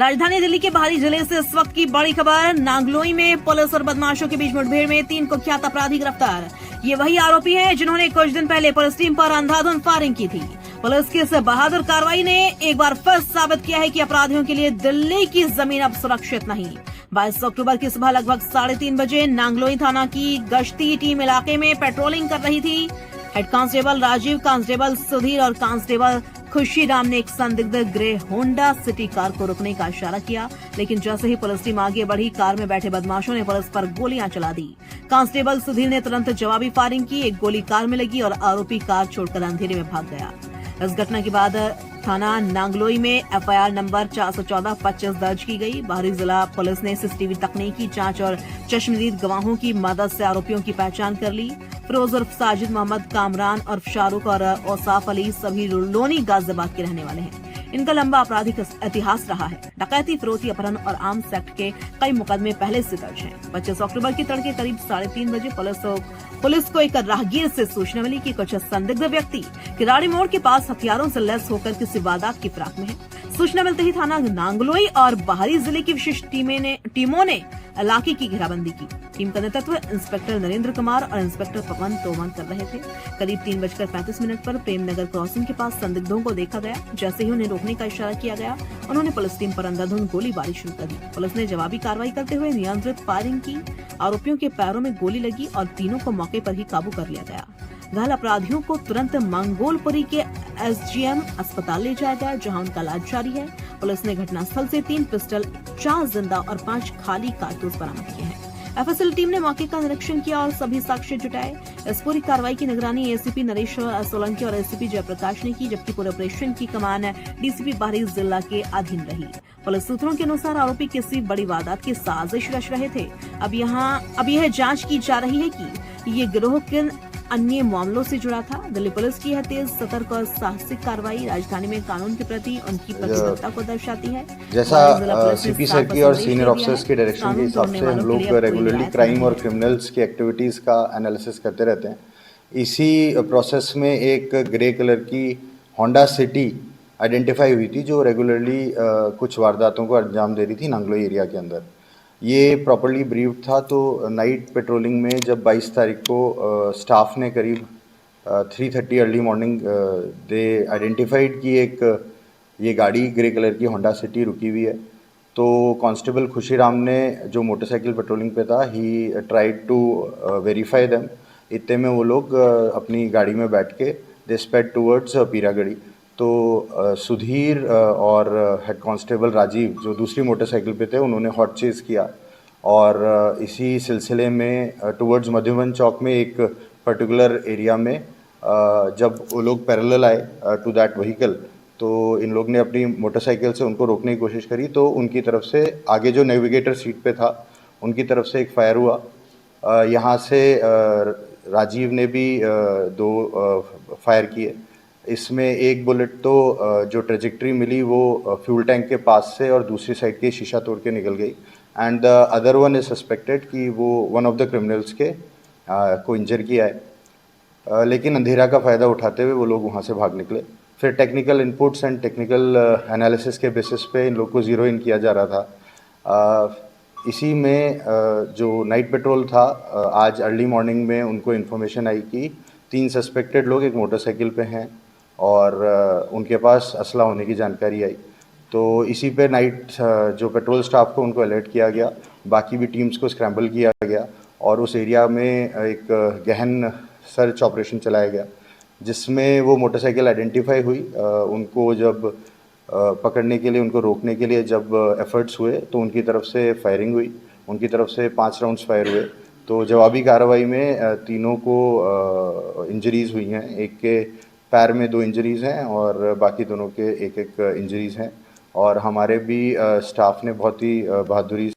राजधानी दिल्ली के बाहरी जिले से इस वक्त की बड़ी खबर। नांगलोई में पुलिस और बदमाशों के बीच मुठभेड़ में 3 कुख्यात अपराधी गिरफ्तार। ये वही आरोपी हैं जिन्होंने कुछ दिन पहले पुलिस टीम पर अंधाधुंध फायरिंग की थी। पुलिस की इस बहादुर कार्रवाई ने एक बार फिर साबित किया है कि अपराधियों के लिए दिल्ली की जमीन अब सुरक्षित नहीं। 22 अक्टूबर की सुबह लगभग 3:30 बजे नांगलोई थाना की गश्ती टीम इलाके में पेट्रोलिंग कर रही थी। Head constable Rajiv, constable Sudhir और कांस्टेबल खुशीराम ने एक संदिग्ध ग्रे होंडा सिटी कार को रुकने का इशारा किया, लेकिन जैसे ही पुलिस टीम आगे बढ़ी, कार में बैठे बदमाशों ने पुलिस पर गोलियां चला दी। कांस्टेबल सुधीर ने तुरंत जवाबी फायरिंग की। एक गोली कार में लगी और आरोपी कार छोड़कर अंधेरे में भाग गया। इस घटना के बाद थाना नांगलोई में एफआईआर नंबर 414-25 दर्ज की गई। बाहरी जिला पुलिस ने सीसीटीवी तकनीकी जांच और चश्मदीद गवाहों की मदद से आरोपियों की पहचान कर ली। फिरोज उर्फ साजिद मोहम्मद, कामरान उर्फ शाहरुख और औसाफ अली सभी लोनी गाजियाबाद के रहने वाले हैं। इनका लंबा आपराधिक इतिहास रहा है। डकैती, फिरौती, अपहरण और आर्म्स एक्ट के कई मुकदमे पहले से दर्ज हैं। 25 अक्टूबर की तड़के करीब 3:30 बजे पुलिस को एक राहगीर से सूचना मिली कि कुछ संदिग्ध व्यक्ति किराड़ी मोड़ के पास हथियारों से लैस होकर किसी वारदात की फिराक में है। सूचना मिलते ही थाना नांगलोई और बाहरी जिले की विशेष टीमों ने इलाके की घेराबंदी की। टीम का नेतृत्व इंस्पेक्टर नरेंद्र कुमार और इंस्पेक्टर पवन तोमर कर रहे थे। करीब 3:35 पर प्रेमनगर क्रॉसिंग के पास संदिग्धों को देखा गया। जैसे ही उन्हें रोकने का इशारा किया गया, उन्होंने पुलिस टीम पर अंधाधुंध गोलीबारी शुरू कर दी। पुलिस ने जवाबी कार्रवाई करते हुए नियंत्रित फायरिंग की। आरोपियों के पैरों में गोली लगी और तीनों को मौके पर ही काबू कर लिया गया। घायल अपराधियों को तुरंत मंगोलपुरी के एसजीएम अस्पताल ले जाया गया, जहां उनका इलाज जारी है। पुलिस ने घटनास्थल से 3 पिस्टल, 4 जिंदा और 5 खाली कारतूस बरामद किए हैं। एफएसएल टीम ने मौके का निरीक्षण किया और सभी साक्ष्य जुटाए। इस पूरी कार्रवाई की निगरानी एसीपी नरेश सोलंकी और एसीपी जयप्रकाश ने की, जबकि पूरे ऑपरेशन की कमान डीसीपी बाहरी जिला के अधीन रही। पुलिस सूत्रों के अनुसार आरोपी किसी बड़ी वारदात की साजिश रच रहे थे। अब यह जांच की जा रही है कि ये गिरोह किन अन्य मामलों से जुड़ा था। दिल्ली पुलिस की यह तेज, सतर्क और साहसिक कार्रवाई राजधानी में कानून के प्रति उनकी प्रतिबद्धता को दर्शाती है। जैसा सीपी सर की और सीनियर ऑफिसर्स के डायरेक्शन के हिसाब से हम लोग रेगुलरली क्राइम और क्रिमिनल्स की एक्टिविटीज़ का एनालिसिस करते रहते हैं। इसी प्रोसेस में एक ग्रे कलर की होंडा सिटी आइडेंटिफाई हुई थी, जो रेगुलरली कुछ वारदातों को अंजाम दे रही थी नांगलोई एरिया के अंदर। ये प्रॉपर्ली ब्रीफ था। तो नाइट पेट्रोलिंग में जब 22 तारीख को स्टाफ ने करीब 3:30 अर्ली मॉर्निंग दे आइडेंटिफाइड कि एक ये गाड़ी ग्रे कलर की होंडा सिटी रुकी हुई है। तो कांस्टेबल खुशीराम ने, जो मोटरसाइकिल पेट्रोलिंग पे था, he tried to verify them. इतने में वो लोग अपनी गाड़ी में बैठ के दे स्पेड टूवर्ड्स पीरागढ़ी। तो सुधीर और हेड कांस्टेबल राजीव, जो दूसरी मोटरसाइकिल पे थे, उन्होंने हॉट चेज़ किया और इसी सिलसिले में टुवर्ड्स मधुबन चौक में एक पर्टिकुलर एरिया में जब वो लोग पैरेलल आए टू दैट व्हीकल, तो इन लोग ने अपनी मोटरसाइकिल से उनको रोकने की कोशिश करी। तो उनकी तरफ से आगे जो नेविगेटर सीट पे था, उनकी तरफ से एक फायर हुआ। यहाँ से राजीव ने भी 2 फायर किए। इसमें एक बुलेट तो जो ट्रेजेक्ट्री मिली वो फ्यूल टैंक के पास से और दूसरी साइड के शीशा तोड़ के निकल गई। And the other one is suspected कि वो वन ऑफ द क्रिमिनल्स के को इंजर किया है। लेकिन अंधेरा का फ़ायदा उठाते हुए वो लोग वहाँ से भाग निकले। फिर technical inputs and technical analysis के बेसिस पे इन लोग को ज़ीरो इन किया जा रहा था। इसी में जो नाइट पेट्रोल था, आज अर्ली मॉर्निंग में उनको इन्फॉर्मेशन आई कि 3 सस्पेक्टेड लोग एक मोटरसाइकिल पे हैं और उनके पास असला होने की जानकारी आई। तो इसी पे नाइट जो पेट्रोल स्टाफ को उनको अलर्ट किया गया, बाकी भी टीम्स को स्क्रैम्बल किया गया और उस एरिया में एक गहन सर्च ऑपरेशन चलाया गया, जिसमें वो मोटरसाइकिल आइडेंटिफाई हुई। उनको जब पकड़ने के लिए, उनको रोकने के लिए जब एफर्ट्स हुए, तो उनकी तरफ से फायरिंग हुई। उनकी तरफ से 5 राउंड्स फायर हुए। तो जवाबी कार्रवाई में तीनों को इंजरीज़ हुई हैं। एक के पैर में 2 इंजरीज़ हैं और बाकी दोनों के एक इंजरीज़ हैं। और हमारे भी स्टाफ ने बहुत ही बहादुरी